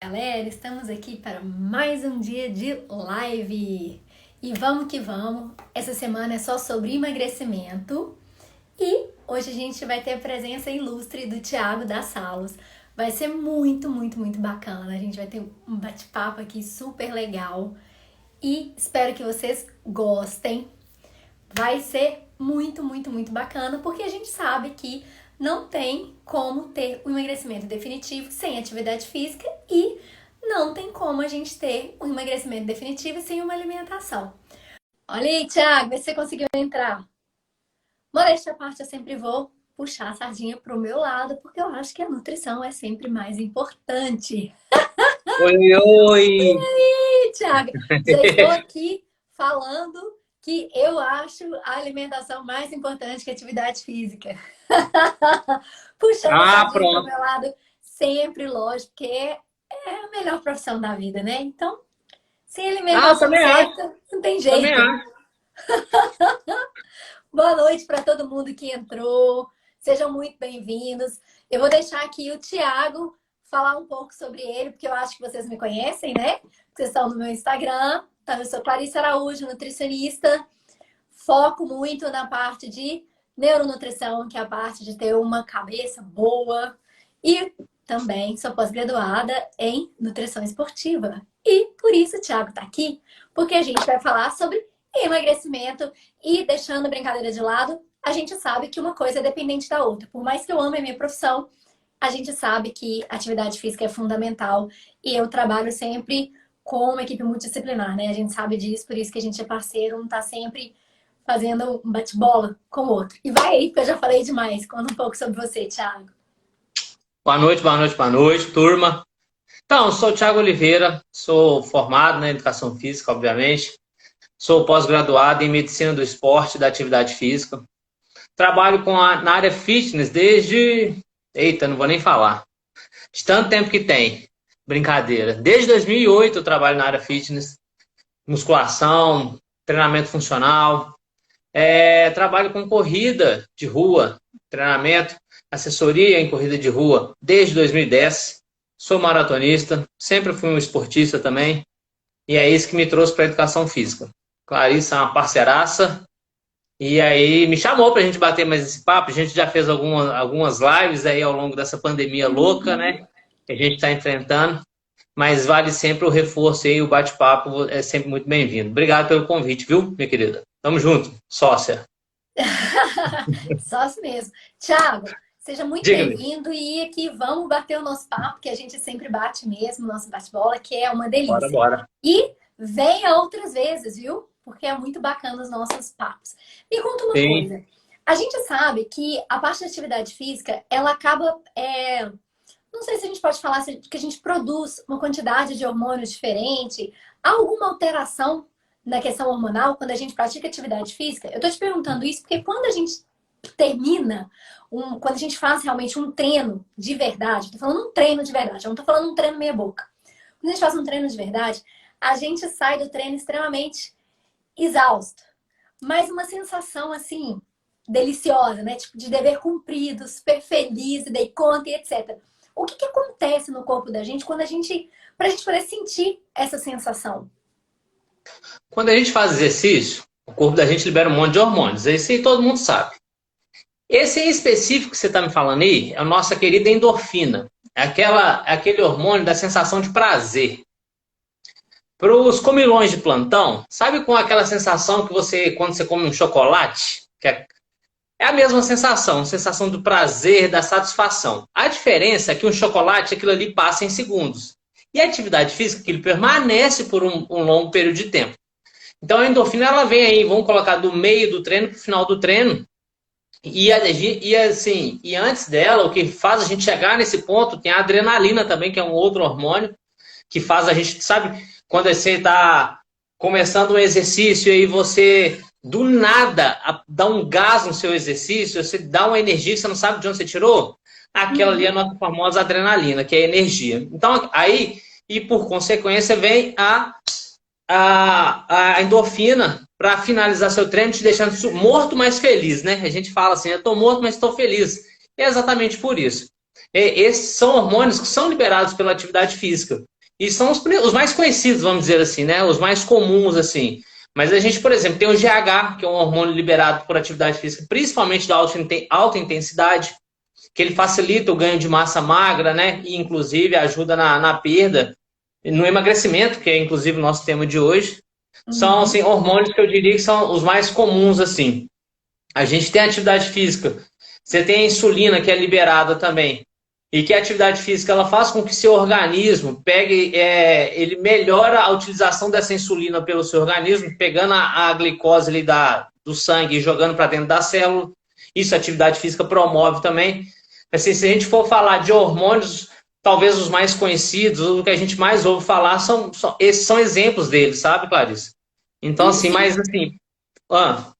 Galera, estamos aqui para mais um dia de live. E vamos que vamos. Essa semana é só sobre emagrecimento e hoje a gente vai ter a presença ilustre do Thiago da Salos. Vai ser muito bacana. A gente vai ter um bate-papo aqui super legal e espero que vocês gostem. Vai ser muito bacana porque a gente sabe que não tem como ter um emagrecimento definitivo sem atividade física e não tem como a gente ter um emagrecimento definitivo sem uma alimentação. Olha aí, Thiago, vê se você conseguiu entrar. Modéstia à parte, eu sempre vou puxar a sardinha pro meu lado, porque eu acho que a nutrição é sempre mais importante. Oi, oi! E, Thiago, já estou aqui falando que eu acho a alimentação mais importante que a atividade física. Puxando a Ah, sardinha pro pronto. meu lado, sempre, lógico, porque é a melhor profissão da vida, né? Então, sem Ah, eu alimentação também acho, certa, não tem também jeito. acho. Boa noite para todo mundo que entrou. Sejam muito bem-vindos. Eu vou deixar aqui o Thiago falar um pouco sobre ele, porque eu acho que vocês me conhecem, né? Vocês estão no meu Instagram. Então, eu sou Clarissa Araújo, nutricionista. Foco muito na parte de neuronutrição, que é a parte de ter uma cabeça boa. E também sou pós-graduada em nutrição esportiva. E por isso o Thiago está aqui, porque a gente vai falar sobre emagrecimento e deixando a brincadeira de lado, a gente sabe que uma coisa é dependente da outra. Por mais que eu ame a minha profissão, a gente sabe que atividade física é fundamental e eu trabalho sempre com uma equipe multidisciplinar, né? A gente sabe disso, por isso que a gente é parceiro, não tá sempre fazendo um bate-bola com o outro. E vai aí, porque eu já falei demais. Conta um pouco sobre você, Thiago. Boa noite, turma. Então, eu sou o Thiago Oliveira, sou formado na educação física, obviamente. Sou pós-graduado em medicina do esporte e da atividade física. Trabalho na área fitness desde... Eita, não vou nem falar. De tanto tempo que tem. Brincadeira. Desde 2008 eu trabalho na área fitness. Musculação, treinamento funcional. Trabalho com corrida de rua, treinamento, assessoria em corrida de rua desde 2010. Sou maratonista, sempre fui um esportista também. E é isso que me trouxe para a educação física. Clarissa é uma parceiraça. E aí me chamou para a gente bater mais esse papo. A gente já fez algumas lives aí ao longo dessa pandemia louca, né? Que a gente está enfrentando. Mas vale sempre o reforço aí, o bate-papo é sempre muito bem-vindo. Obrigado pelo convite, viu, minha querida? Tamo junto, sócia. Só assim mesmo. Thiago, seja muito Diga-me. bem-vindo e aqui vamos bater o nosso papo, que a gente sempre bate mesmo, nosso bate-bola, que é uma Bora, delícia. bora. E venha outras vezes, viu? Porque é muito bacana os nossos papos. Me conta uma Sim. coisa. A gente sabe que a parte da atividade física, ela acaba... Não sei se a gente pode falar que a gente produz uma quantidade de hormônios diferente. Há alguma alteração na questão hormonal quando a gente pratica atividade física? Eu tô te perguntando isso porque quando a gente termina, quando a gente faz realmente um treino de verdade, tô falando um treino de verdade, eu não tô falando um treino meia boca. Quando a gente faz um treino de verdade, a gente sai do treino extremamente exausto. Mas uma sensação assim, deliciosa, né? Tipo, de dever cumprido, super feliz, dei conta e etc. O que acontece no corpo da gente quando pra gente poder sentir essa sensação? Quando a gente faz exercício, o corpo da gente libera um monte de hormônios. Isso aí todo mundo sabe. Esse em específico que você está me falando aí é a nossa querida endorfina. Aquele hormônio da sensação de prazer. Para os comilões de plantão, sabe com aquela sensação que quando você come um chocolate? É a mesma sensação do prazer, da satisfação. A diferença é que um chocolate, aquilo ali passa em segundos. E a atividade física, ele permanece por um longo período de tempo. Então a endorfina, ela vem aí, vamos colocar do meio do treino para o final do treino. E antes dela, o que faz a gente chegar nesse ponto, tem a adrenalina também, que é um outro hormônio, que faz a gente, sabe, quando você está começando um exercício e aí você, do nada, dá um gás no seu exercício, você dá uma energia que você não sabe de onde você tirou, aquela ali é a nossa famosa adrenalina, que é a energia. Então, aí, e por consequência, vem a endorfina para finalizar seu treino, te deixando morto, mas feliz, né? A gente fala assim, eu estou morto, mas estou feliz. É exatamente por isso. Esses são hormônios que são liberados pela atividade física. E são os mais conhecidos, vamos dizer assim, né? Os mais comuns, assim. Mas a gente, por exemplo, tem o GH, que é um hormônio liberado por atividade física, principalmente da alta intensidade, que ele facilita o ganho de massa magra, né? E, inclusive, ajuda na perda, no emagrecimento, que é, inclusive, o nosso tema de hoje. São, Uhum. assim, hormônios que eu diria que são os mais comuns, assim. A gente tem atividade física. Você tem a insulina, que é liberada também. E que a atividade física ela faz com que seu organismo pegue, ele melhora a utilização dessa insulina pelo seu organismo, pegando a glicose ali do sangue e jogando para dentro da célula. Isso a atividade física promove também. Assim, se a gente for falar de hormônios, talvez os mais conhecidos, o que a gente mais ouve falar, esses são exemplos deles, sabe, Clarice? Então, Sim, assim, sim. mas assim. Ah,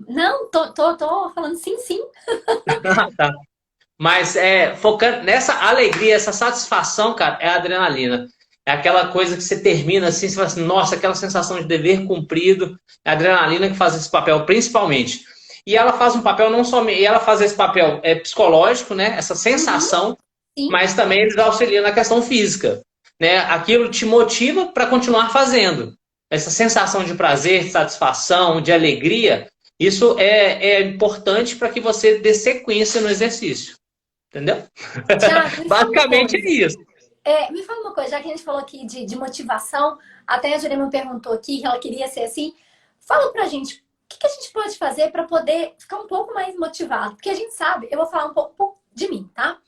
Não, tô falando sim, sim. tá. Mas focando nessa alegria, essa satisfação, cara, é a adrenalina. É aquela coisa que você termina assim, você fala assim, nossa, aquela sensação de dever cumprido, é a adrenalina que faz esse papel, principalmente. E ela faz um papel não somente, ela faz esse papel psicológico, né? Essa Uhum, sensação, sim. mas também eles auxiliam na questão física, né? Aquilo te motiva para continuar fazendo. Essa sensação de prazer, de satisfação, de alegria, isso é importante para que você dê sequência no exercício. Entendeu? Tiago, me fala uma Basicamente coisa. é isso. Me fala uma coisa, já que a gente falou aqui de motivação, até a Jurema me perguntou aqui que ela queria ser assim. Fala pra gente, o que a gente pode fazer para poder ficar um pouco mais motivado? Porque a gente sabe, eu vou falar um pouco de mim, tá?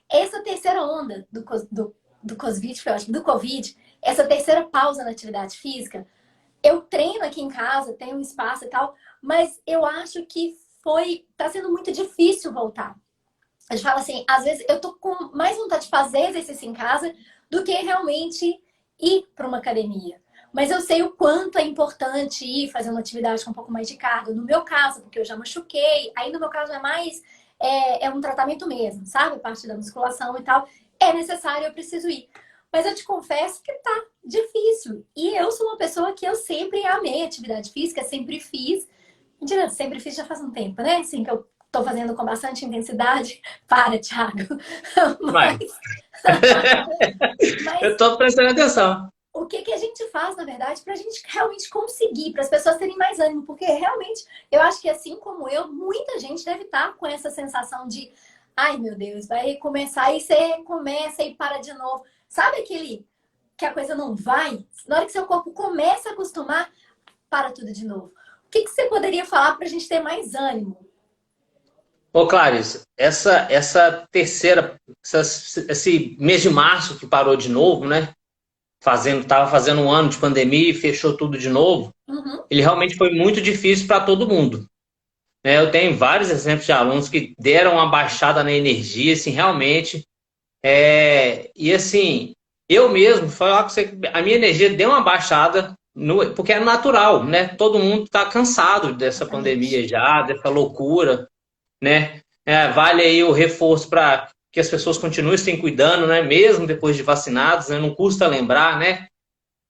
Essa terceira onda do Covid, foi ótimo, do Covid, essa terceira pausa na atividade física, eu treino aqui em casa, tenho um espaço e tal, mas eu acho que tá sendo muito difícil voltar. A gente fala assim, às vezes eu tô com mais vontade de fazer exercício em casa do que realmente ir para uma academia. Mas eu sei o quanto é importante ir fazer uma atividade com um pouco mais de carga. No meu caso, porque eu já machuquei, aí no meu caso é mais um tratamento mesmo, sabe? Parte da musculação e tal. É necessário, eu preciso ir. Mas eu te confesso que tá difícil. E eu sou uma pessoa que eu sempre amei atividade física, sempre fiz. Mentira, sempre fiz já faz um tempo, né? Assim, que eu tô fazendo com bastante intensidade. Para, Thiago. Vai. Mas, Eu mas tô prestando atenção. o que a gente faz, na verdade, para a gente realmente conseguir, para as pessoas terem mais ânimo? Porque realmente, eu acho que assim como eu, muita gente deve estar com essa sensação de ai meu Deus, vai começar e você começa e para de novo. Sabe aquele que a coisa não vai? Na hora que seu corpo começa a acostumar, para tudo de novo. O que você poderia falar para a gente ter mais ânimo? Ô, Clarice, essa terceira, esse mês de março que parou de novo, né? Tava fazendo um ano de pandemia e fechou tudo de novo. Uhum. Ele realmente foi muito difícil para todo mundo, né? Eu tenho vários exemplos de alunos que deram uma baixada na energia, assim, realmente. E assim, eu mesmo, falar com você, a minha energia deu uma baixada, porque é natural, né? Todo mundo está cansado dessa Exatamente. pandemia já, dessa loucura, né? Vale aí o reforço para que as pessoas continuem se cuidando, né? Mesmo depois de vacinados, né? Não custa lembrar, né,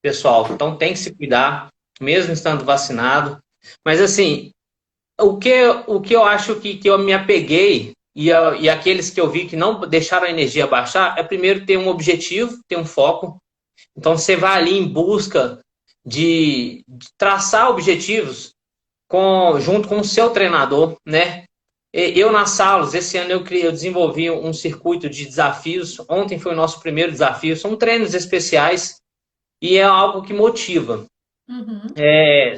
pessoal? Então tem que se cuidar, mesmo estando vacinado. Mas assim, o que eu acho que eu me apeguei e aqueles que eu vi que não deixaram a energia baixar é primeiro ter um objetivo, ter um foco. Então você vai ali em busca de traçar objetivos junto com o seu treinador, né? Eu nas salas, esse ano eu desenvolvi um circuito de desafios. Ontem foi o nosso primeiro desafio. São treinos especiais e é algo que motiva. Uhum.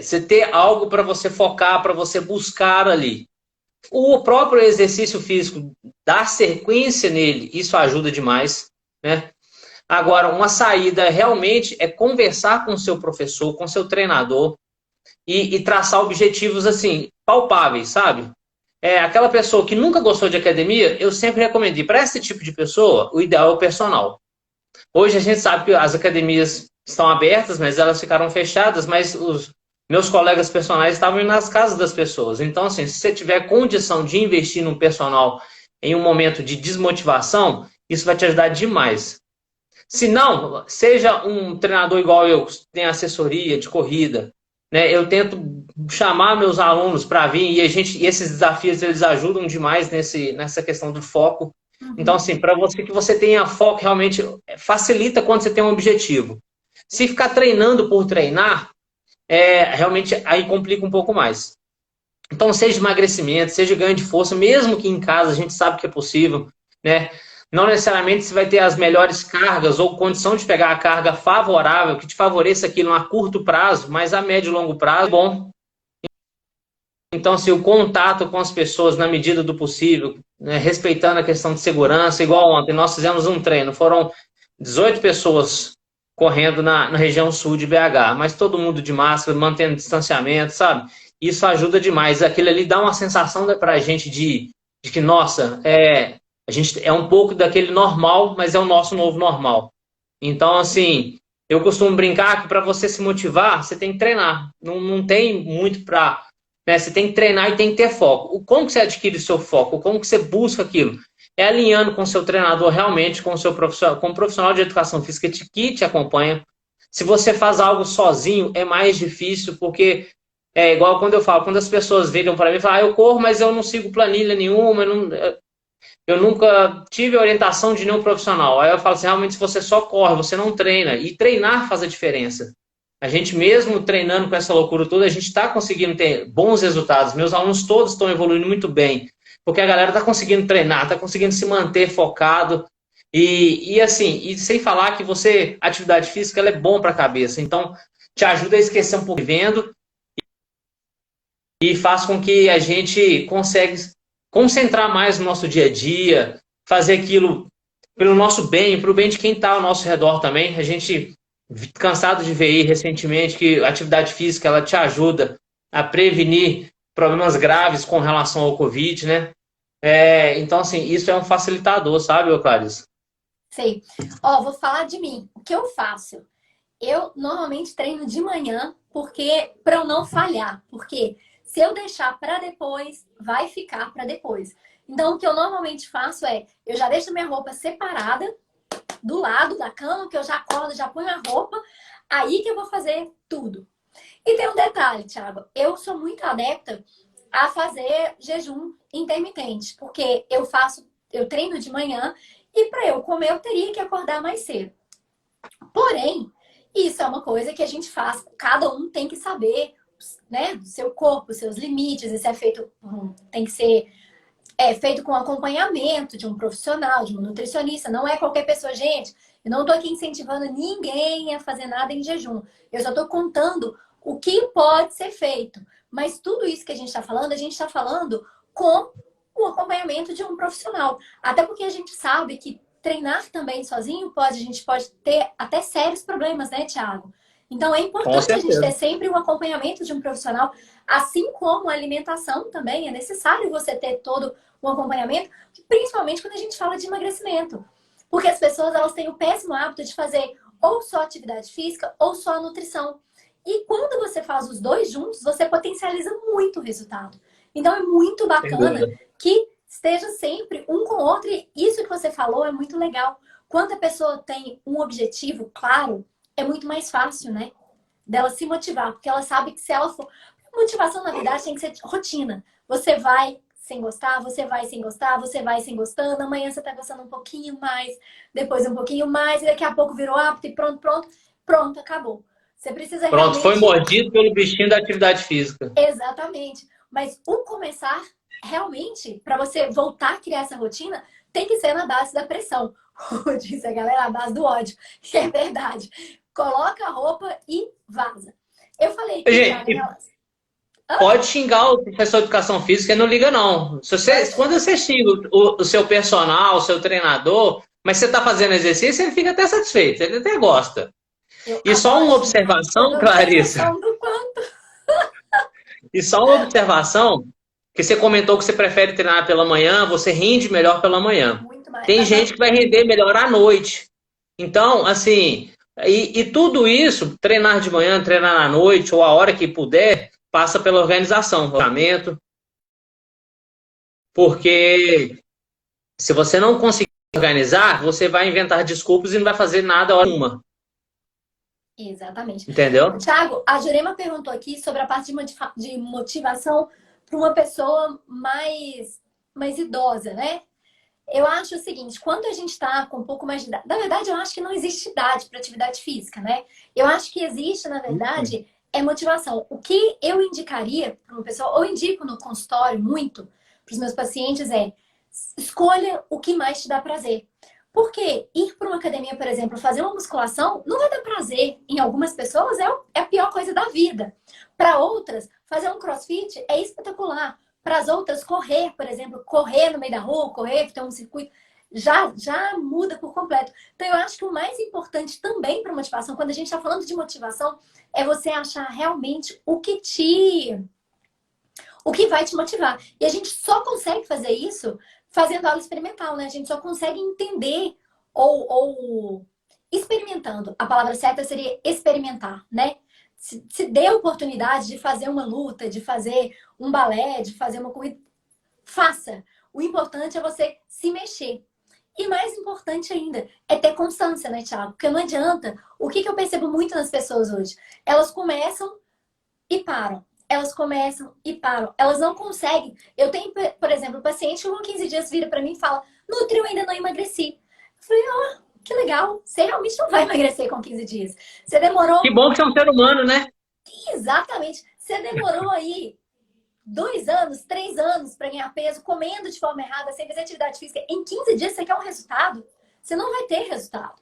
Você ter algo para você focar, para você buscar ali. O próprio exercício físico, dar sequência nele, isso ajuda demais, né? Agora, uma saída realmente é conversar com o seu professor, com o seu treinador e traçar objetivos assim, palpáveis, sabe? Aquela pessoa que nunca gostou de academia, eu sempre recomendo. Para esse tipo de pessoa, o ideal é o personal. Hoje a gente sabe que as academias estão abertas, mas elas ficaram fechadas, mas os meus colegas personais estavam indo nas casas das pessoas. Então, assim, se você tiver condição de investir num personal em um momento de desmotivação, isso vai te ajudar demais. Se não, seja um treinador igual eu, que tem assessoria de corrida, né? Eu tento chamar meus alunos para vir e esses desafios eles ajudam demais nessa questão do foco. Então, Uhum. assim, para você que você tenha foco, realmente facilita quando você tem um objetivo. Se ficar treinando por treinar, realmente aí complica um pouco mais. Então, seja emagrecimento, seja ganho de força, mesmo que em casa a gente sabe que é possível, né? Não necessariamente você vai ter as melhores cargas ou condição de pegar a carga favorável, que te favoreça aquilo a curto prazo, mas a médio e longo prazo é bom. Então, assim, o contato com as pessoas na medida do possível, né, respeitando a questão de segurança, igual ontem, nós fizemos um treino, foram 18 pessoas correndo na região sul de BH, mas todo mundo de máscara, mantendo distanciamento, sabe? Isso ajuda demais. Aquilo ali dá uma sensação para a gente de que, nossa, a gente é um pouco daquele normal, mas é o nosso novo normal. Então, assim, eu costumo brincar que para você se motivar, você tem que treinar. Não tem muito para, né? Você tem que treinar e tem que ter foco. Como que você adquire o seu foco? Como que você busca aquilo? É alinhando com o seu treinador realmente, com o seu profissional, com o profissional de educação física que te acompanha. Se você faz algo sozinho, é mais difícil, porque é igual quando eu falo, quando as pessoas viram para mim e falam, eu corro, mas eu não sigo planilha nenhuma, eu nunca tive orientação de nenhum profissional. Aí eu falo assim, realmente, se você só corre, você não treina. E treinar faz a diferença. A gente mesmo treinando com essa loucura toda, a gente está conseguindo ter bons resultados. Meus alunos todos estão evoluindo muito bem. Porque a galera está conseguindo treinar, está conseguindo se manter focado. E assim, e sem falar que atividade física, ela é bom para a cabeça. Então, te ajuda a esquecer um pouco vivendo e faz com que a gente consiga concentrar mais no nosso dia a dia, fazer aquilo pelo nosso bem, para o bem de quem está ao nosso redor também. A gente, cansado de ver aí recentemente que a atividade física ela te ajuda a prevenir problemas graves com relação ao Covid, né? Então, assim, isso é um facilitador, sabe, ô Clarice? Sei. Ó, vou falar de mim. O que eu faço? Eu normalmente treino de manhã porque para eu não falhar, porque se eu deixar para depois, vai ficar para depois. Então, o que eu normalmente faço eu já deixo minha roupa separada do lado da cama, que eu já acordo, já ponho a roupa, aí que eu vou fazer tudo. E tem um detalhe, Thiago, eu sou muito adepta a fazer jejum intermitente, porque eu treino de manhã e para eu comer eu teria que acordar mais cedo. Porém, isso é uma coisa que a gente faz, cada um tem que saber, né, do seu corpo, seus limites, isso é feito, tem que ser feito com acompanhamento de um profissional, de um nutricionista, não é qualquer pessoa, gente. Eu não estou aqui incentivando ninguém a fazer nada em jejum. Eu só estou contando o que pode ser feito. Mas tudo isso que a gente está falando com o acompanhamento de um profissional. Até porque a gente sabe que treinar também sozinho a gente pode ter até sérios problemas, né, Thiago? Então é Com importante a gente ter certeza. sempre o acompanhamento de um profissional, assim como a alimentação também. É necessário você ter todo o acompanhamento, principalmente quando a gente fala de emagrecimento. Porque as pessoas elas têm o péssimo hábito de fazer ou só atividade física ou só nutrição. E quando você faz os dois juntos, você potencializa muito o resultado. Então é muito Sem bacana dúvida. que esteja sempre um com o outro. E isso que você falou é muito legal. Quando a pessoa tem um objetivo claro, é muito mais fácil, né? Dela se motivar. Porque ela sabe que se ela for. Motivação, na verdade, tem que ser rotina. Você vai sem gostar, você vai sem gostar, você vai sem gostando. Amanhã você tá gostando um pouquinho mais, depois um pouquinho mais, e daqui a pouco virou hábito e pronto, acabou. Você precisa Pronto, foi realmente. mordido pelo bichinho da atividade física. Exatamente. Mas o começar, realmente, para você voltar a criar essa rotina, tem que ser na base da pressão. Como diz a galera, a base do ódio. E é verdade. Coloca a roupa e vaza. Eu falei aqui, Thiago, em Gente, relação. pode xingar o professor de educação física, não liga não. Quando você xinga o seu personal, o seu treinador, mas você está fazendo exercício, ele fica até satisfeito, ele até gosta. Eu E só adoro uma xingar. Você observação, não tem Clarissa, noção do quanto. e só uma observação, que você comentou que você prefere treinar pela manhã, você rende melhor pela manhã. Muito mais. Tem Aham. gente que vai render melhor à noite. Então, assim, e tudo isso, treinar de manhã, treinar à noite, ou a hora que puder, passa pela organização, planejamento, porque se você não conseguir organizar, você vai inventar desculpas e não vai fazer nada a hora uma, Exatamente. entendeu? Thiago, a Jurema perguntou aqui sobre a parte de motivação para uma pessoa mais idosa, né? Eu acho o seguinte, quando a gente está com um pouco mais de idade, na verdade eu acho que não existe idade para atividade física, né? Eu acho que existe, na verdade, é motivação. O que eu indicaria para uma pessoa, ou indico no consultório muito para os meus pacientes é escolha o que mais te dá prazer. Porque ir para uma academia, por exemplo, fazer uma musculação, não vai dar prazer. Em algumas pessoas é a pior coisa da vida. Para outras, fazer um crossfit é espetacular. Para as outras, correr, por exemplo, correr no meio da rua, correr, ter um circuito, já muda por completo. Então, eu acho que o mais importante também para motivação, quando a gente está falando de motivação, é você achar realmente o que vai te motivar. E a gente só consegue fazer isso fazendo aula experimental, né? A gente só consegue entender ou experimentando. A palavra certa seria experimentar, né? Se dê a oportunidade de fazer uma luta, de fazer um balé, de fazer uma corrida, faça. O importante é você se mexer. E mais importante ainda é ter constância, né, Thiago? Porque não adianta. O que eu percebo muito nas pessoas hoje? Elas começam e param. Elas começam e param. Elas não conseguem. Eu tenho, por exemplo, um paciente que com 15 dias vira para mim e fala: Nutri, eu ainda não emagreci. Eu falei: ó, que legal. Você realmente não vai emagrecer com 15 dias. Você demorou. Que bom que você é um ser humano, né? Exatamente. Você demorou aí 2 anos, 3 anos para ganhar peso, comendo de forma errada, sem fazer atividade física. Em 15 dias você quer um resultado? Você não vai ter resultado.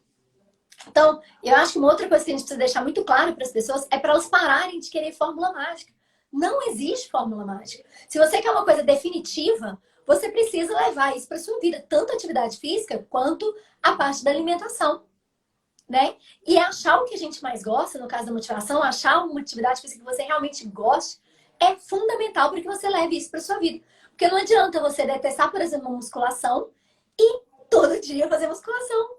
Então, eu acho que uma outra coisa que a gente precisa deixar muito claro para as pessoas é para elas pararem de querer fórmula mágica. Não existe fórmula mágica. Se você quer uma coisa definitiva, você precisa levar isso para sua vida, tanto a atividade física quanto a parte da alimentação, né? E achar o que a gente mais gosta, no caso da motivação, achar uma atividade física que você realmente goste, é fundamental para que você leve isso para sua vida. Porque não adianta você detestar, por exemplo, uma musculação e todo dia fazer musculação.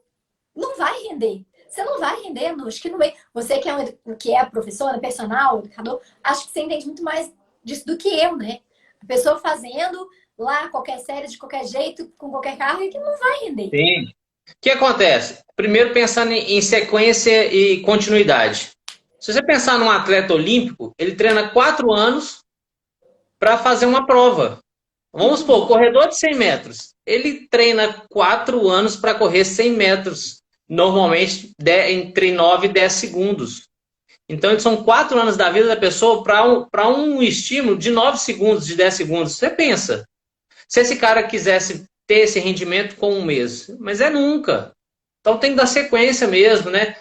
Não vai render. Você não vai render, acho que não vai. Você que é professora, personal, educador, acho que você entende muito mais disso do que eu, né? A pessoa fazendo lá qualquer série, de qualquer jeito, com qualquer carro, que não vai render. Sim. O que acontece? Primeiro, pensando em sequência e continuidade. Se você pensar num atleta olímpico, ele treina 4 anos para fazer uma prova. Vamos supor, corredor de 100 metros. Ele treina 4 anos para correr 100 metros. Normalmente entre 9 e 10 segundos. Então, são 4 anos da vida da pessoa para um estímulo de 9 segundos, de 10 segundos. Você pensa, se esse cara quisesse ter esse rendimento com um mês, mas é nunca. Então, tem que dar sequência mesmo, né?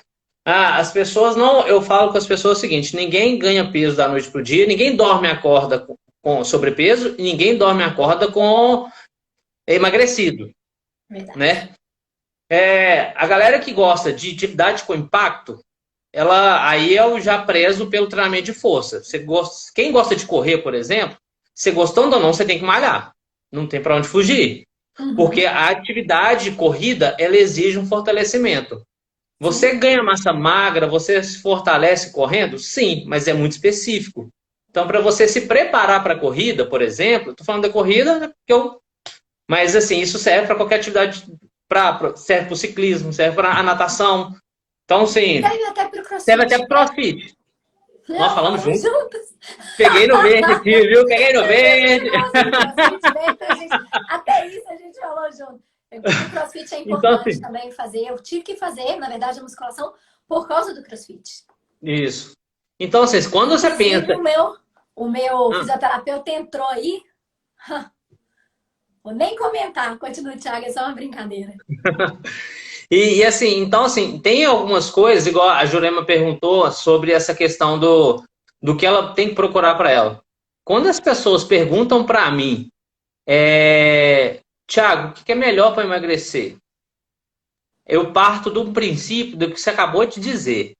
As pessoas não... Eu falo com as pessoas o seguinte, ninguém ganha peso da noite para o dia, ninguém dorme e acorda com sobrepeso, e ninguém dorme e acorda com emagrecido. Verdade. Né? A galera que gosta de atividade com impacto, aí eu já prezo pelo treinamento de força. Quem gosta de correr, por exemplo, você gostando ou não, você tem que malhar. Não tem para onde fugir. Porque a atividade de corrida, ela exige um fortalecimento. Você ganha massa magra, você se fortalece correndo? Sim, mas é muito específico. Então, para você se preparar para a corrida, por exemplo, estou falando da corrida, mas assim, isso serve para qualquer atividade. Serve para o ciclismo, serve para a natação. Então, sim. Serve até para o crossfit. Serve até para o crossfit. Nós falamos juntos. Peguei no verde aqui, viu? Peguei no verde. Até isso a gente falou junto. O crossfit é importante então, também fazer. Eu tive que fazer, na verdade, a musculação por causa do crossfit. Isso. Então, assim, quando você pensa... O meu fisioterapeuta entrou aí... Vou nem comentar. Continua, Thiago, é só uma brincadeira. E assim, então, assim, tem algumas coisas, igual a Jurema perguntou sobre essa questão do que ela tem que procurar para ela. Quando as pessoas perguntam para mim, Thiago, o que é melhor para emagrecer? Eu parto do princípio do que você acabou de dizer.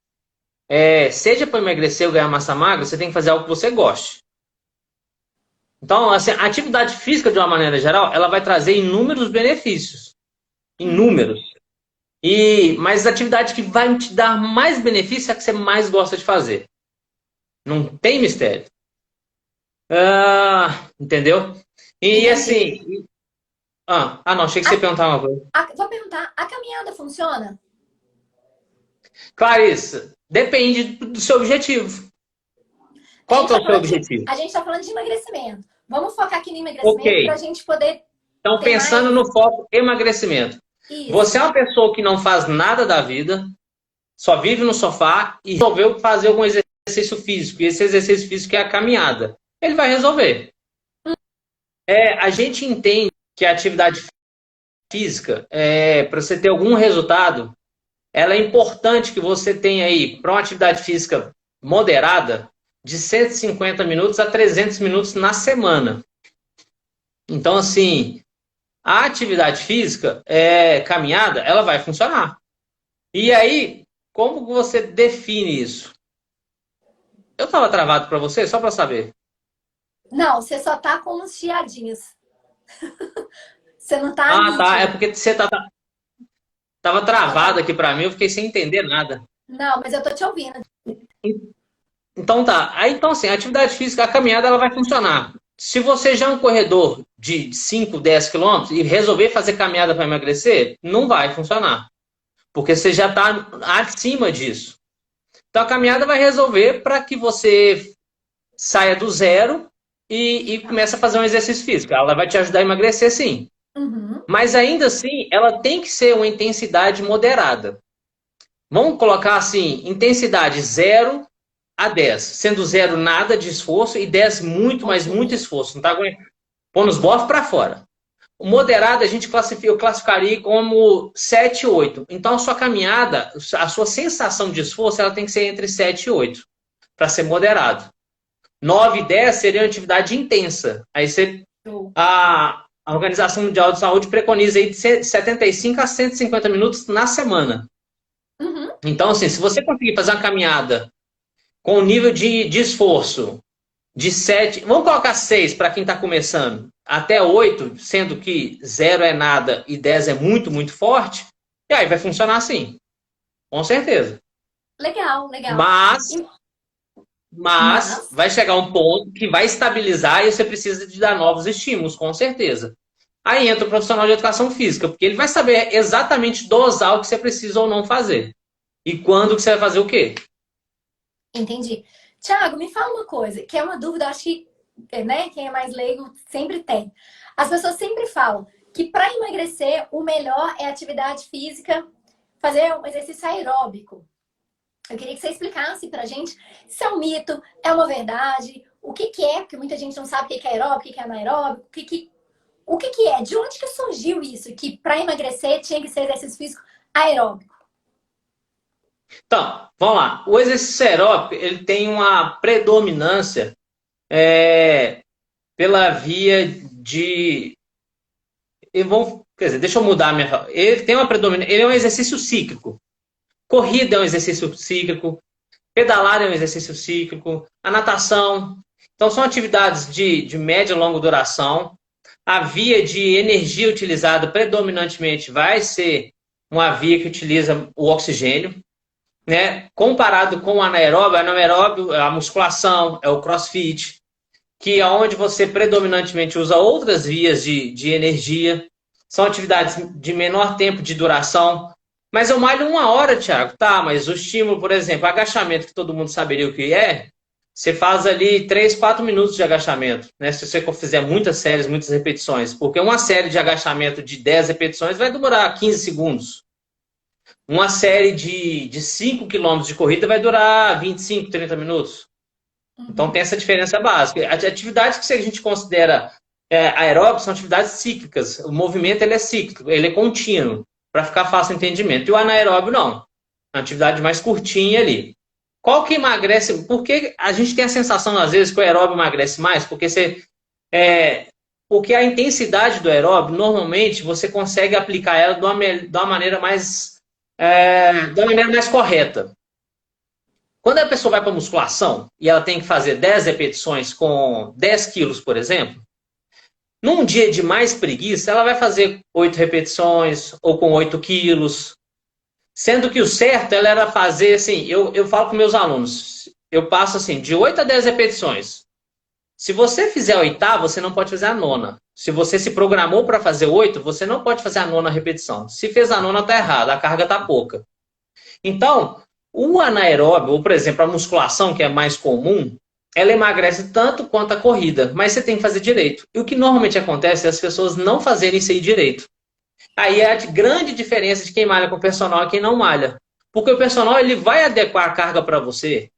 Seja para emagrecer ou ganhar massa magra, você tem que fazer algo que você goste. Então, assim, a atividade física, de uma maneira geral, ela vai trazer inúmeros benefícios. Inúmeros. Mas a atividade que vai te dar mais benefício é a que você mais gosta de fazer. Não tem mistério. Entendeu? E assim... não, achei que você ia perguntar uma coisa. Vou perguntar, a caminhada funciona? Clarissa, depende do seu objetivo. Qual que é o seu objetivo? A gente está falando de emagrecimento. Vamos focar aqui no emagrecimento para a gente poder Então, Tem pensando mais? no foco emagrecimento. Você Isso. é uma pessoa que não faz nada da vida, só vive no sofá e resolveu fazer algum exercício físico. E esse exercício físico é a caminhada. Ele vai resolver. A gente entende que a atividade física, para você ter algum resultado, ela é importante que você tenha aí, para uma atividade física moderada, de 150 minutos a 300 minutos na semana. Então, assim, a atividade física, caminhada, ela vai funcionar. E aí, como você define isso? Eu estava travado para você, só para saber. Não, você só tá com uns chiadinhos. Você não tá Ah, tá. É nítido. porque você tava Só tá... travado aqui para mim, eu fiquei sem entender nada. Não, mas eu tô te ouvindo. Então tá. Aí então assim, a atividade física, a caminhada, ela vai funcionar. Se você já é um corredor de 5, 10 quilômetros e resolver fazer caminhada para emagrecer, não vai funcionar. Porque você já está acima disso. Então a caminhada vai resolver para que você saia do zero e Tá. comece a fazer um exercício físico. Ela vai te ajudar a emagrecer, sim. Uhum. Mas ainda assim, ela tem que ser uma intensidade moderada. Vamos colocar assim, intensidade 0 a 10, sendo 0 nada de esforço e 10 muito, mas muito Ok. esforço. Não tá pondo os bofs para fora. O moderado a gente eu classificaria como 7 e 8. Então a sua caminhada, a sua sensação de esforço, ela tem que ser entre 7 e 8 para ser moderado. 9 e 10 seria uma atividade intensa. Aí Show. a Organização Mundial de Saúde preconiza aí de 75 a 150 minutos na semana. Uhum. Então, assim, se você conseguir fazer uma caminhada com o nível de esforço de 7, vamos colocar 6 para quem está começando, até 8, sendo que 0 é nada e 10 é muito, muito forte, e aí vai funcionar assim, com certeza. Legal, legal. Mas, E- mas Mas, vai chegar um ponto que vai estabilizar e você precisa de dar novos estímulos, com certeza. Aí entra o profissional de educação física, porque ele vai saber exatamente dosar o que você precisa ou não fazer. E quando que você vai fazer o quê? entendi. Tiago, me fala uma coisa, que é uma dúvida, acho que, né, quem é mais leigo sempre tem. As pessoas sempre falam que para emagrecer, o melhor é atividade física, fazer um exercício aeróbico. Eu queria que você explicasse pra gente se é um mito, é uma verdade, o que que é, porque muita gente não sabe o que que é aeróbico, o que que é anaeróbico, o que que é, de onde que surgiu isso, que para emagrecer tinha que ser exercício físico aeróbico. Então, vamos lá. O exercício aeróbico, ele tem uma predominância é, pela via de... quer dizer, deixa eu mudar a minha... Ele tem uma predominância... Ele é um exercício cíclico. Corrida é um exercício cíclico. Pedalar é um exercício cíclico. A natação. Então, são atividades de média e longa duração. A via de energia utilizada predominantemente vai ser uma via que utiliza o oxigênio, né? Comparado com o anaeróbio é a musculação, é o crossfit, que é onde você predominantemente usa outras vias de energia. São atividades de menor tempo de duração. Mas eu malho 1 hora, Thiago. Tá, mas o estímulo, por exemplo, agachamento, que todo mundo saberia o que é, você faz ali 3, 4 minutos de agachamento, né? Se você fizer muitas séries, muitas repetições. Porque uma série de agachamento de 10 repetições vai demorar 15 segundos. Uma série de 5 quilômetros de corrida vai durar 25, 30 minutos. Então Uhum. tem essa diferença básica. As atividades que a gente considera aeróbicas são atividades cíclicas. O movimento ele é cíclico, ele é contínuo, para ficar fácil o entendimento. E o anaeróbio não. É uma atividade mais curtinha ali. Qual que emagrece? Por que a gente tem a sensação, às vezes, que o aeróbio emagrece mais? É, porque a intensidade do aeróbio, normalmente, você consegue aplicar ela de uma maneira mais correta. Quando a pessoa vai para musculação e ela tem que fazer 10 repetições com 10 quilos, por exemplo, num dia de mais preguiça, ela vai fazer 8 repetições ou com 8 quilos. Sendo que o certo ela era fazer assim, eu falo com meus alunos, eu passo assim, de 8 a 10 repetições. Se você fizer a oitava, você não pode fazer a nona. Se você se programou para fazer 8, você não pode fazer a nona repetição. Se fez a nona, está errado, a carga está pouca. Então, o anaeróbio, ou por exemplo, a musculação, que é mais comum, ela emagrece tanto quanto a corrida, mas você tem que fazer direito. E o que normalmente acontece é as pessoas não fazerem isso aí direito. Aí é a grande diferença de quem malha com o personal e quem não malha. Porque o personal ele vai adequar a carga para você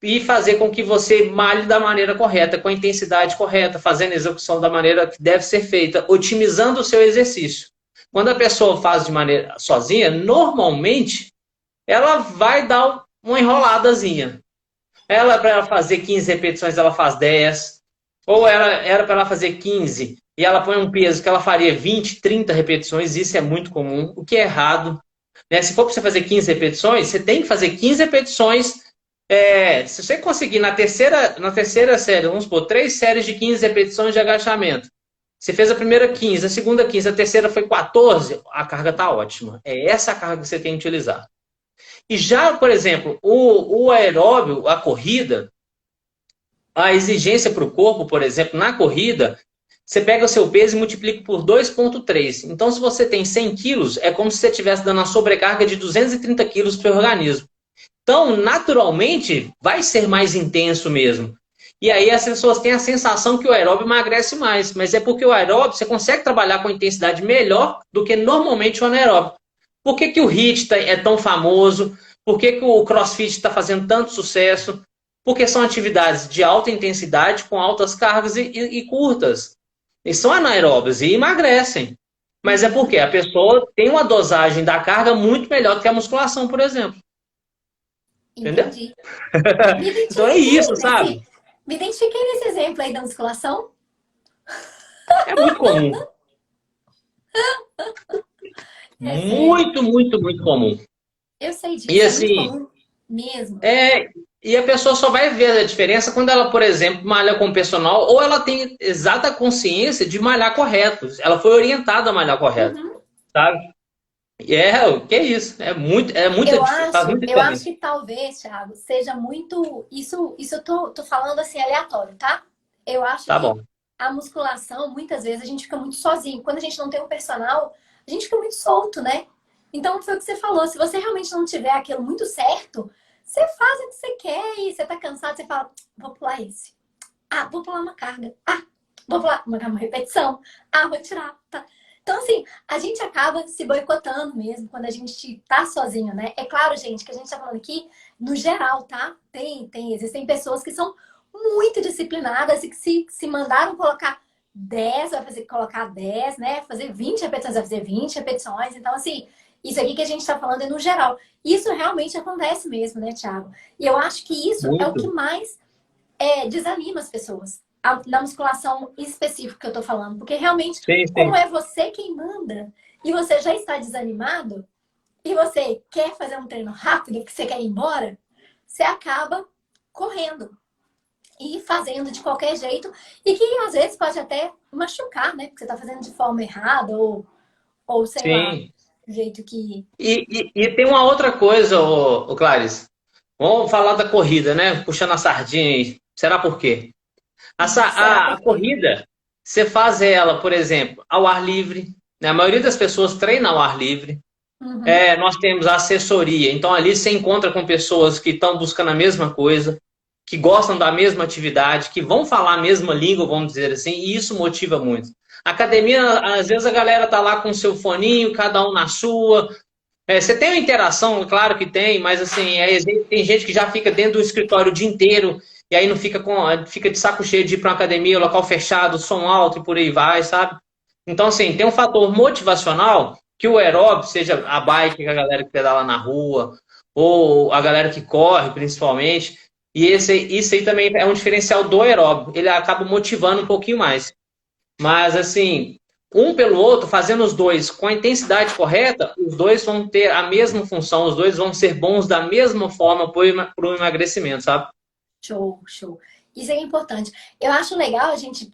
e fazer com que você malhe da maneira correta, com a intensidade correta, fazendo a execução da maneira que deve ser feita, otimizando o seu exercício. Quando a pessoa faz de maneira sozinha, normalmente ela vai dar uma enroladazinha. Ela, para ela fazer 15 repetições, ela faz 10. Ou ela era para ela fazer 15 e ela põe um peso que ela faria 20, 30 repetições. Isso é muito comum, o que é errado. Né? Se for para você fazer 15 repetições, você tem que fazer 15 repetições. Se você conseguir na terceira série, vamos supor, 3 séries de 15 repetições de agachamento. Você fez a primeira 15, a segunda 15, a terceira foi 14, a carga está ótima. É essa a carga que você tem que utilizar. E já, por exemplo, o aeróbio, a corrida, a exigência para o corpo, por exemplo, na corrida, você pega o seu peso e multiplica por 2,3. Então, se você tem 100 quilos, é como se você estivesse dando uma sobrecarga de 230 quilos para o organismo. Então, naturalmente, vai ser mais intenso mesmo. E aí as pessoas têm a sensação que o aeróbio emagrece mais, mas é porque o aeróbio você consegue trabalhar com intensidade melhor do que normalmente o anaeróbio. Por que o HIIT é tão famoso? Por que o CrossFit está fazendo tanto sucesso? Porque são atividades de alta intensidade, com altas cargas e curtas. E são anaeróbios e emagrecem. Mas é porque a pessoa tem uma dosagem da carga muito melhor do que a musculação, por exemplo. Entendeu? Entendi. Então é isso, sabe? Me identifiquei nesse exemplo aí da musculação. É muito comum. É sério. Muito, muito, muito comum. Eu sei disso, E é muito assim, comum mesmo. e a pessoa só vai ver a diferença quando ela, por exemplo, malha com o personal ou ela tem exata consciência de malhar correto. Ela foi orientada a malhar correto, Uhum. sabe? E o que é isso? Faz muita Eu acho diferença. que talvez, Thiago, seja muito. Isso eu tô falando assim aleatório, tá? Eu acho Tá que bom. a musculação, muitas vezes, a gente fica muito sozinho. Quando a gente não tem um personal, a gente fica muito solto, né? Então, foi o que você falou. Se você realmente não tiver aquilo muito certo, você faz o que você quer e você tá cansado, você fala, vou pular esse. Ah, vou pular uma carga. Ah, vou pular uma repetição. Ah, vou tirar. Tá. Então, assim, a gente acaba se boicotando mesmo quando a gente tá sozinho, né? É claro, gente, que a gente tá falando aqui no geral, tá? Existem pessoas que são muito disciplinadas e que se mandaram colocar 10 vai colocar 10, né? Fazer 20 repetições, vai fazer 20 repetições. Então, assim, isso aqui que a gente tá falando é no geral. Isso realmente acontece mesmo, né, Thiago? E eu acho que isso é o que Muito. mais desanima as pessoas. Na musculação específica que eu tô falando. Porque realmente, Sim, como sim. é você quem manda e você já está desanimado e você quer fazer um treino rápido, que você quer ir embora, você acaba correndo e fazendo de qualquer jeito e que às vezes pode até machucar, né? Porque você tá fazendo de forma errada ou sei lá, Sim. do jeito que... E tem uma outra coisa, Clarice. Vamos falar da corrida, né? Puxando a sardinha aí. Será por quê? Será A por quê? corrida, você faz ela, por exemplo, ao ar livre. Né? A maioria das pessoas treina ao ar livre. Uhum. Nós temos a assessoria. Então, ali você encontra com pessoas que estão buscando a mesma coisa, que gostam da mesma atividade, que vão falar a mesma língua, vamos dizer assim, e isso motiva muito. Academia, às vezes a galera tá lá com o seu foninho, cada um na sua. Você tem uma interação, claro que tem, mas assim, tem gente que já fica dentro do escritório o dia inteiro e aí não fica de saco cheio de ir para uma academia, local fechado, som alto e por aí vai, sabe? Então, assim, tem um fator motivacional que o aeróbico, seja a bike, a galera que pedala na rua, ou a galera que corre, principalmente, e isso aí também é um diferencial do aeróbico. Ele acaba motivando um pouquinho mais. Mas, assim, um pelo outro, fazendo os dois com a intensidade correta, os dois vão ter a mesma função, os dois vão ser bons da mesma forma para o emagrecimento, sabe? Show, show. Isso é importante. Eu acho legal a gente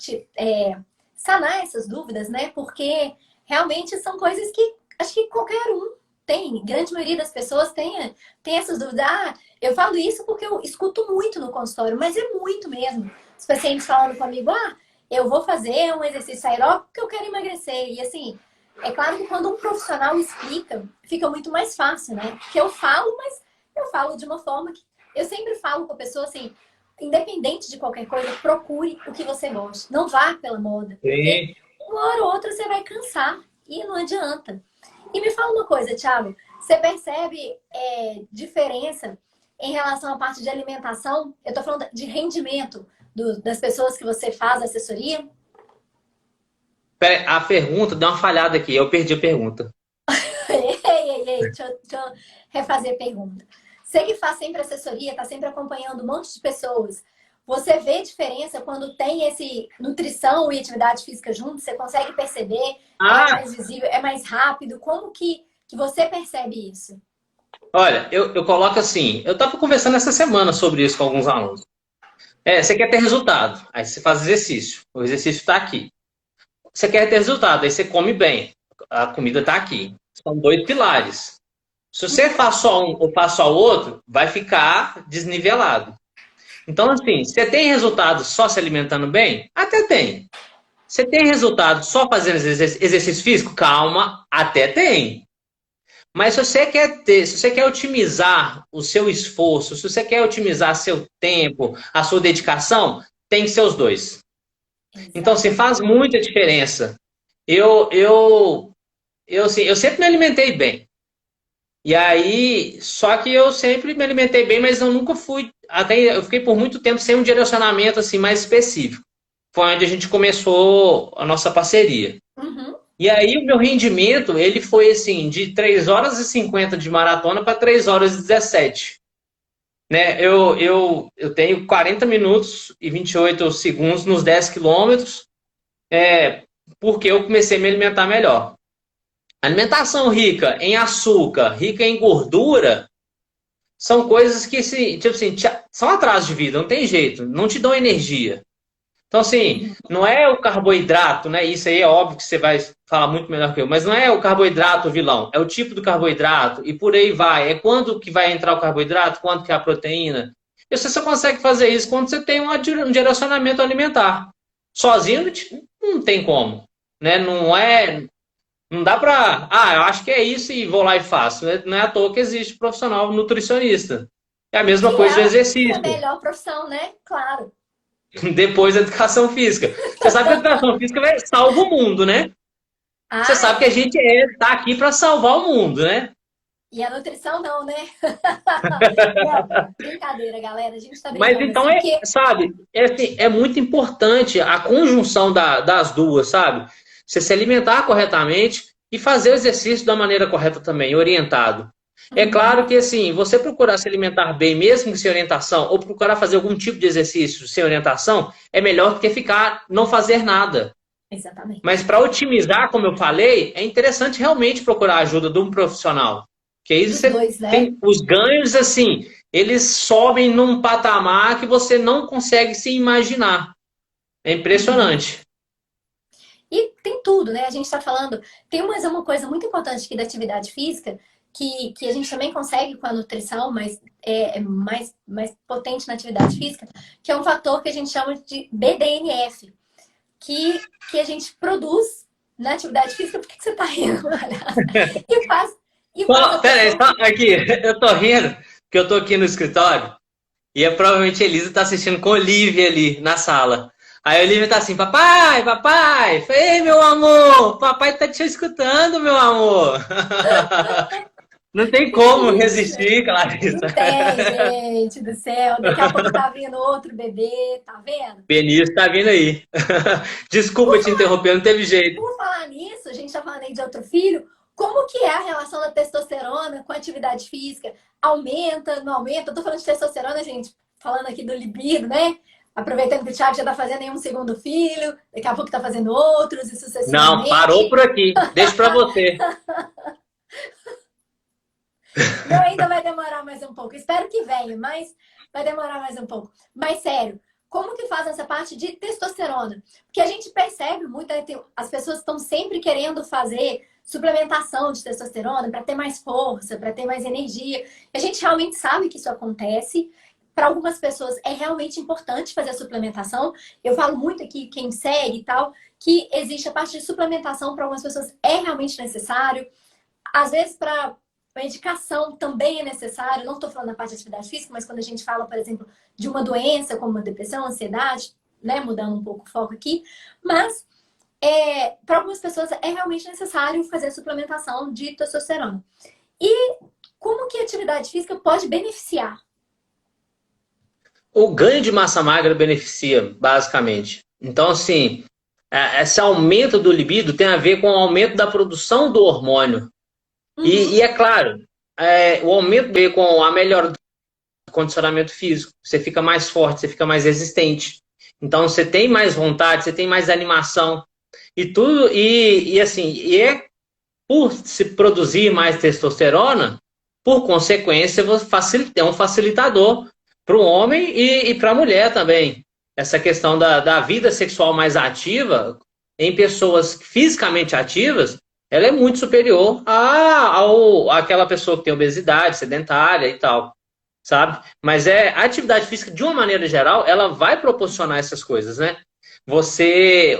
sanar essas dúvidas, né? Porque realmente são coisas que acho que qualquer um tem. Grande maioria das pessoas tem essas dúvidas. Ah, eu falo isso porque eu escuto muito no consultório, mas é muito mesmo. Os pacientes falando comigo, ah, eu vou fazer um exercício aeróbico porque eu quero emagrecer. E assim, é claro que quando um profissional explica, fica muito mais fácil, né? Porque eu falo, mas eu falo de uma forma que eu sempre falo com a pessoa assim, independente de qualquer coisa, procure o que você gosta. Não vá pela moda, porque Sim. uma hora ou outra você vai cansar e não adianta. E me fala uma coisa, Thiago, você percebe diferença em relação à parte de alimentação? Eu tô falando de rendimento das pessoas que você faz assessoria? Pera, a pergunta deu uma falhada aqui, eu perdi a pergunta. Ei, deixa eu refazer a pergunta. Você que faz sempre assessoria, está sempre acompanhando um monte de pessoas, você vê diferença quando tem esse nutrição e atividade física junto? Você consegue perceber? É Ah, mais visível? É mais rápido? Como que você percebe isso? olha, eu coloco assim, eu estava conversando essa semana sobre isso com alguns alunos. Você quer ter resultado, aí você faz exercício, o exercício está aqui. Você quer ter resultado, aí você come bem, a comida está aqui. São dois pilares. Se você faz só um ou faz só o outro, vai ficar desnivelado. Então, assim, você tem resultado só se alimentando bem? Até tem. Você tem resultado só fazendo exercício físico? Calma, até tem. Mas se você quer otimizar o seu esforço, se você quer otimizar seu tempo, a sua dedicação, tem que ser os dois. Então, assim, Exatamente. faz muita diferença. Eu, eu, assim, eu sempre me alimentei bem. E aí, só que eu sempre me alimentei bem, mas eu nunca fui. Até eu fiquei por muito tempo sem um direcionamento assim mais específico. Foi onde a gente começou a nossa parceria. Uhum. E aí o meu rendimento, ele foi assim, de 3 horas e 50 de maratona para 3 horas e 17. Né? Eu tenho 40 minutos e 28 segundos nos 10 quilômetros, porque eu comecei a me alimentar melhor. Alimentação rica em açúcar, rica em gordura, são coisas que, tipo assim, são atraso de vida, não tem jeito, não te dão energia. Então, assim, não é o carboidrato, né? Isso aí é óbvio que você vai falar muito melhor que eu, mas não é o carboidrato o vilão, é o tipo do carboidrato e por aí vai. É quando que vai entrar o carboidrato, quando que é a proteína. E você só consegue fazer isso quando você tem um direcionamento alimentar. Sozinho não tem como, né? Não dá pra. Ah, eu acho que é isso e vou lá e faço. Não é à toa que existe profissional nutricionista. É a mesma Que coisa do é a exercício. melhor profissão, né? Claro. Depois da educação física. Você sabe que a educação física salva o mundo, né? Você Ah, sabe que a é. gente tá aqui para salvar o mundo, né? E a nutrição não, né? Não, brincadeira, galera. A gente tá Mas brincando então assim, porque sabe, assim, é muito importante a conjunção das duas, sabe? Você se alimentar corretamente e fazer o exercício da maneira correta também, orientado. É uhum, claro que, assim, você procurar se alimentar bem, mesmo sem orientação, ou procurar fazer algum tipo de exercício sem orientação, é melhor do que ficar, não fazer nada. Mas exatamente. para otimizar, como eu falei, é interessante realmente procurar a ajuda de um profissional. Que aí Dos você dois, né? tem os ganhos, assim, eles sobem num patamar que você não consegue se imaginar. É Uhum. impressionante. E tem tudo, né? A gente está falando. Tem mais uma coisa muito importante aqui da atividade física, que a gente também consegue com a nutrição, mas é mais potente na atividade física, que é um fator que a gente chama de BDNF, que a gente produz na atividade física. Por que você está rindo? E faz, e faz a Pera aí, pessoa. aqui, eu tô rindo, porque eu tô aqui no escritório e provavelmente a Elisa tá assistindo com a Olivia ali na sala. Aí a Olivia tá assim, papai, papai, ei, meu amor, papai tá te escutando, meu amor. Não tem como Delícia! resistir, Clarissa. Não tem, gente do céu. Daqui a pouco tá vindo outro bebê, tá vendo? Benício tá vindo aí. Desculpa Por te falar, interromper, não teve jeito. por falar nisso, a gente tá falando aí de outro filho. Como que é a relação da testosterona com a atividade física? Aumenta, não aumenta? Eu tô falando de testosterona, gente, falando aqui do libido, né? Aproveitando que o Thiago já tá fazendo aí um segundo filho, daqui a pouco tá fazendo outros e Não, parou sucessivamente. por aqui. Deixa pra você. O meu ainda vai demorar mais um pouco. Espero que venha, mas vai demorar mais um pouco. Mas sério, como que faz essa parte de testosterona? Porque a gente percebe muito, né, as pessoas estão sempre querendo fazer suplementação de testosterona para ter mais força, para ter mais energia. A gente realmente sabe que isso acontece. Para algumas pessoas é realmente importante fazer a suplementação. Eu falo muito aqui, quem segue e tal, que existe a parte de suplementação para algumas pessoas é realmente necessário. Às vezes, para uma indicação também é necessário. Não estou falando da parte de atividade física, mas quando a gente fala, por exemplo, de uma doença como uma depressão, ansiedade, né? Mudando um pouco o foco aqui. Mas, para algumas pessoas, é realmente necessário fazer a suplementação de testosterona. E como que a atividade física pode beneficiar? O ganho de massa magra beneficia, basicamente. Então, assim, esse aumento do libido tem a ver com o aumento da produção do hormônio. Uhum. E é claro, o aumento veio com a melhora do condicionamento físico. Você fica mais forte, você fica mais resistente. Então, você tem mais vontade, você tem mais animação. E tudo, por se produzir mais testosterona, por consequência, é um facilitador para o homem e para a mulher também. Essa questão da vida sexual mais ativa, em pessoas fisicamente ativas, ela é muito superior àquela pessoa que tem obesidade, sedentária e tal, sabe? Mas a atividade física, de uma maneira geral, ela vai proporcionar essas coisas, né?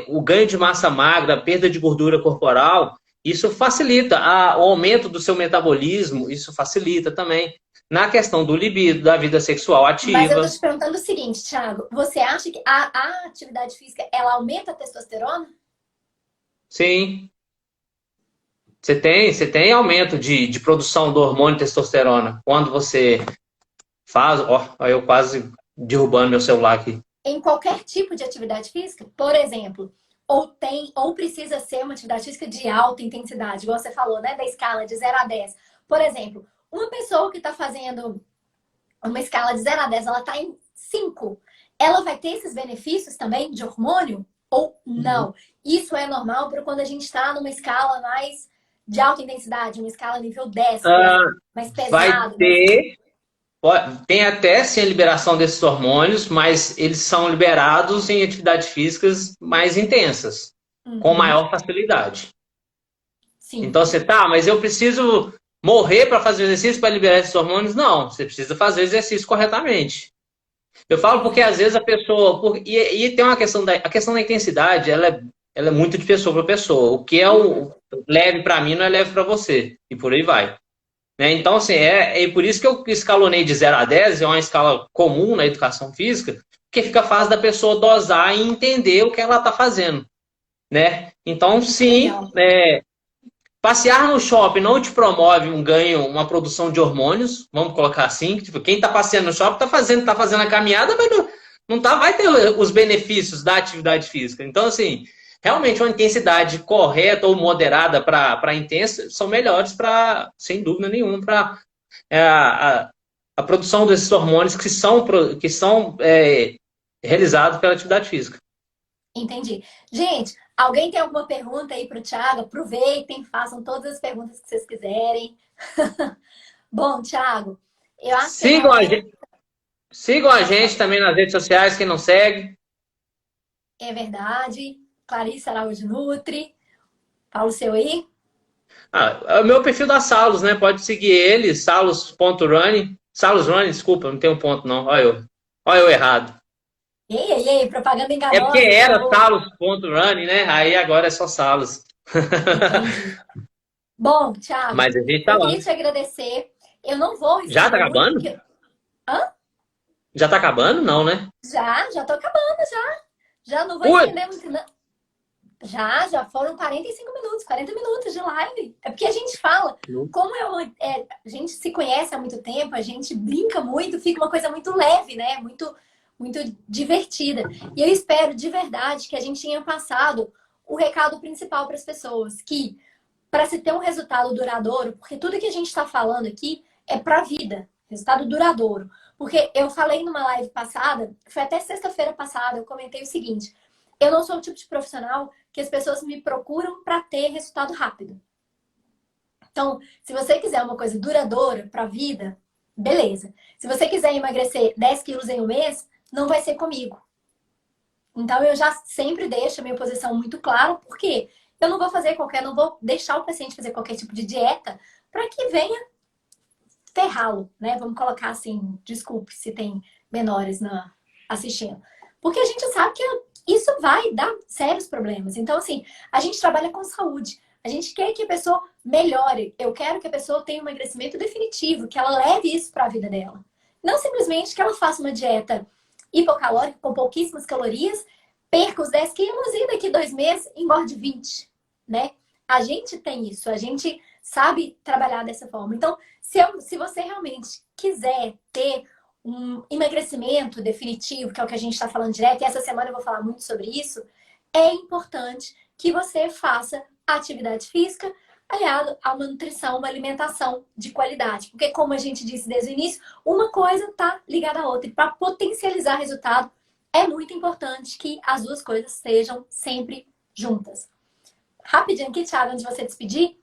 O ganho de massa magra, a perda de gordura corporal, isso facilita o aumento do seu metabolismo, isso facilita também na questão do libido, da vida sexual Mas eu tô ativa. te perguntando o seguinte, Thiago, você acha que a atividade física, ela aumenta a testosterona? Sim, você tem aumento de produção do hormônio testosterona. Quando você faz. Ó, eu quase derrubando meu celular aqui. Em qualquer tipo de atividade física? Por exemplo, ou precisa ser uma atividade física de alta intensidade, igual você falou, né? Da escala de 0 a 10. Por exemplo, uma pessoa que está fazendo uma escala de 0 a 10, ela está em 5. Ela vai ter esses benefícios também de hormônio ou não? Isso é normal para quando a gente está numa escala mais de alta intensidade, uma escala nível 10, por Ah, exemplo, mais vai pesado, mais... ter. Tem até sim a liberação desses hormônios, mas eles são liberados em atividades físicas mais intensas, com Uhum, maior facilidade. sim. Então você tá, mas eu preciso morrer para fazer exercício para liberar esses hormônios? Não, você precisa fazer exercício corretamente. Eu falo porque às vezes a pessoa. E tem uma questão a questão da intensidade, ela é muito de pessoa para pessoa. O que é Uhum. o leve para mim não é leve para você. E por aí vai. Né? Então, assim, por isso que eu escalonei de 0 a 10, é uma escala comum na educação física, porque fica fácil da pessoa dosar e entender o que ela está fazendo. Né? Então, sim, Legal. passear no shopping não te promove um ganho, uma produção de hormônios, vamos colocar assim. Tipo, quem está passeando no shopping está fazendo a caminhada, mas não tá, vai ter os benefícios da atividade física. Então, assim, realmente uma intensidade correta ou moderada para intensa são melhores para, sem dúvida nenhuma, para a produção desses hormônios que são realizados pela atividade física. Entendi. Gente, alguém tem alguma pergunta aí para o Thiago? Aproveitem, façam todas as perguntas que vocês quiserem. Bom, Thiago, eu acho que a Sigam a galera gente, sigam a pode gente falar. também nas redes sociais, quem não segue. É verdade. Clarice Araújo Nutri. Fala o seu aí. É o meu perfil da Salos, né? Pode seguir ele, salos.running. Salos Running, desculpa, não tem um ponto não. Olha eu errado. Ei, ei, ei, propaganda É porque enganosa, era Thiago. salos.running, né? Aí agora é só Salos. Entendi. Bom, Thiago, Mas a gente tá eu lá. queria te agradecer. Eu não vou Já tá estender muito, acabando? porque. Hã? Já tá acabando? Não, né? Já tô acabando, já. Já não vou Ui! estender muito, não. Já foram 45 minutos, 40 minutos de live. É porque a gente fala, como a gente se conhece há muito tempo, a gente brinca muito, fica uma coisa muito leve, né? Muito, muito divertida. E eu espero de verdade que a gente tenha passado o recado principal para as pessoas, que para se ter um resultado duradouro, porque tudo que a gente está falando aqui é para a vida, resultado duradouro. Porque eu falei numa live passada, foi até sexta-feira passada, eu comentei o seguinte: eu não sou o tipo de profissional que as pessoas me procuram para ter resultado rápido. Então, se você quiser uma coisa duradoura para a vida, beleza. Se você quiser emagrecer 10 quilos em um mês, não vai ser comigo. Então, eu já sempre deixo a minha posição muito clara, porque eu não vou deixar o paciente fazer qualquer tipo de dieta para que venha ferrá-lo, né? Vamos colocar assim, desculpe se tem menores assistindo. Porque a gente sabe que isso vai dar sérios problemas. Então, assim, a gente trabalha com saúde. A gente quer que a pessoa melhore. Eu quero que a pessoa tenha um emagrecimento definitivo, que ela leve isso para a vida dela. Não simplesmente que ela faça uma dieta hipocalórica com pouquíssimas calorias, perca os 10 quilos e daqui 2 meses engorde 20, né? A gente tem isso, a gente sabe trabalhar dessa forma. Então, se você realmente quiser ter um emagrecimento definitivo, que é o que a gente está falando direto, e essa semana eu vou falar muito sobre isso, é importante que você faça atividade física aliado a uma nutrição, uma alimentação de qualidade. Porque, como a gente disse desde o início, uma coisa está ligada à outra. E para potencializar resultado, é muito importante que as duas coisas estejam sempre juntas. Rapidinho aqui, Thiago, antes de você despedir,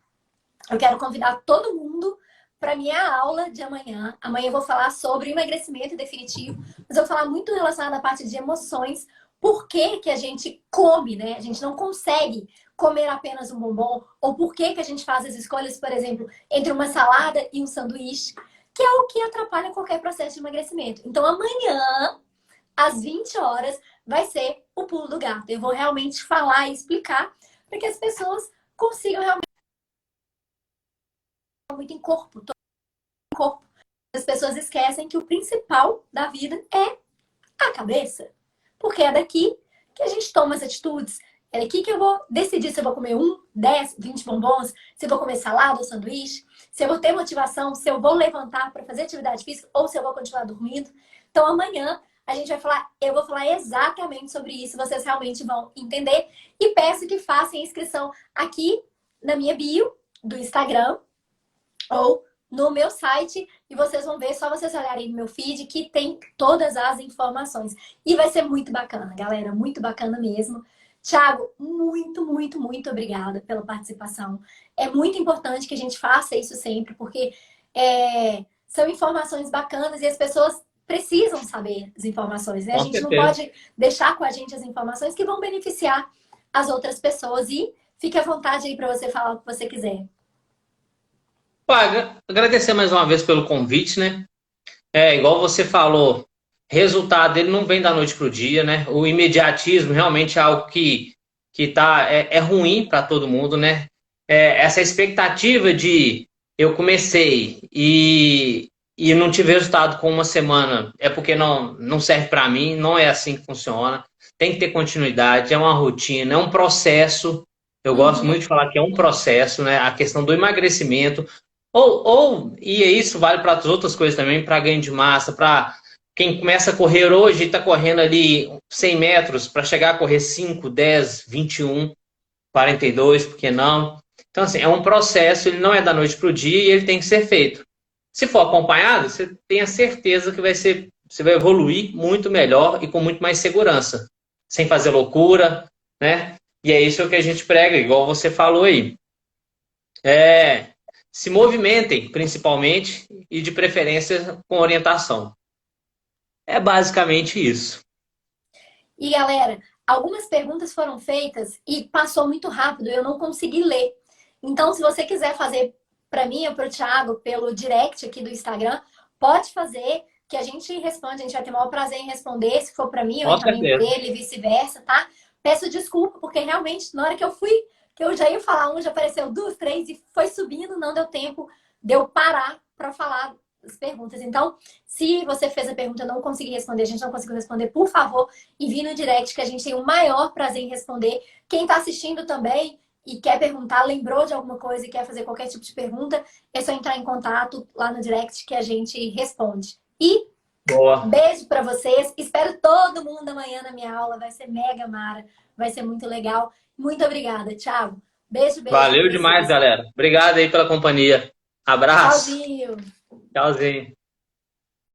eu quero convidar todo mundo para minha aula de amanhã. Amanhã eu vou falar sobre emagrecimento definitivo, mas eu vou falar muito relacionado à parte de emoções. Por que que a gente come, né? A gente não consegue comer apenas um bombom. Ou por que que a gente faz as escolhas, por exemplo, entre uma salada e um sanduíche, que é o que atrapalha qualquer processo de emagrecimento. Então amanhã, às 20 horas, vai ser o pulo do gato. Eu vou realmente falar e explicar para que as pessoas consigam realmente muito em corpo, todo em corpo. As pessoas esquecem que o principal da vida é a cabeça. Porque é daqui que a gente toma as atitudes. É daqui que eu vou decidir se eu vou comer 1, 10, 20 bombons, se eu vou comer salada ou sanduíche, se eu vou ter motivação, se eu vou levantar para fazer atividade física ou se eu vou continuar dormindo. Então amanhã a gente vai falar, eu vou falar exatamente sobre isso, vocês realmente vão entender. E peço que façam a inscrição aqui na minha bio do Instagram ou no meu site e vocês vão ver, só vocês olharem no meu feed que tem todas as informações. E vai ser muito bacana, galera, muito bacana mesmo. Thiago, muito, muito, muito obrigada pela participação. É muito importante que a gente faça isso sempre, porque são informações bacanas e as pessoas precisam saber as informações, né? A gente não pode deixar com a gente as informações que vão beneficiar as outras pessoas. E fique à vontade aí para você falar o que você quiser. Agradecer mais uma vez pelo convite, né? Igual você falou, resultado ele não vem da noite para o dia, né? O imediatismo realmente é algo que é ruim para todo mundo, né? Essa expectativa de eu comecei e não tive resultado com uma semana é porque não serve para mim, não é assim que funciona. Tem que ter continuidade, é uma rotina, é um processo. Eu gosto muito de falar que é um processo, né? A questão do emagrecimento. E isso vale para as outras coisas também, para ganho de massa, para quem começa a correr hoje e está correndo ali 100 metros, para chegar a correr 5, 10, 21, 42, por que não? Então, assim, é um processo, ele não é da noite para o dia e ele tem que ser feito. Se for acompanhado, você tenha certeza que você vai evoluir muito melhor e com muito mais segurança, sem fazer loucura, né? E é isso que a gente prega, igual você falou aí. Se movimentem, principalmente, e de preferência com orientação. É basicamente isso. E galera, algumas perguntas foram feitas e passou muito rápido, eu não consegui ler. Então, se você quiser fazer para mim ou para o Thiago pelo direct aqui do Instagram, pode fazer, que a gente responde, a gente vai ter o maior prazer em responder, se for para mim ou também para ele e vice-versa, tá? Peço desculpa, porque realmente, na hora que eu fui, que eu já ia falar já apareceu 2, 3 e foi subindo, não deu tempo de eu parar para falar as perguntas. Então, se você fez a pergunta e não consegui responder, a gente não conseguiu responder, por favor, envie no direct que a gente tem o maior prazer em responder. Quem está assistindo também e quer perguntar, lembrou de alguma coisa e quer fazer qualquer tipo de pergunta, é só entrar em contato lá no direct que a gente responde. E beijo para vocês. Espero todo mundo amanhã na minha aula. Vai ser mega mara. Vai ser muito legal. Muito obrigada, Thiago. Beijo, beijo. Valeu demais, galera. Obrigado aí pela companhia. Abraço. Tchauzinho. Tchauzinho.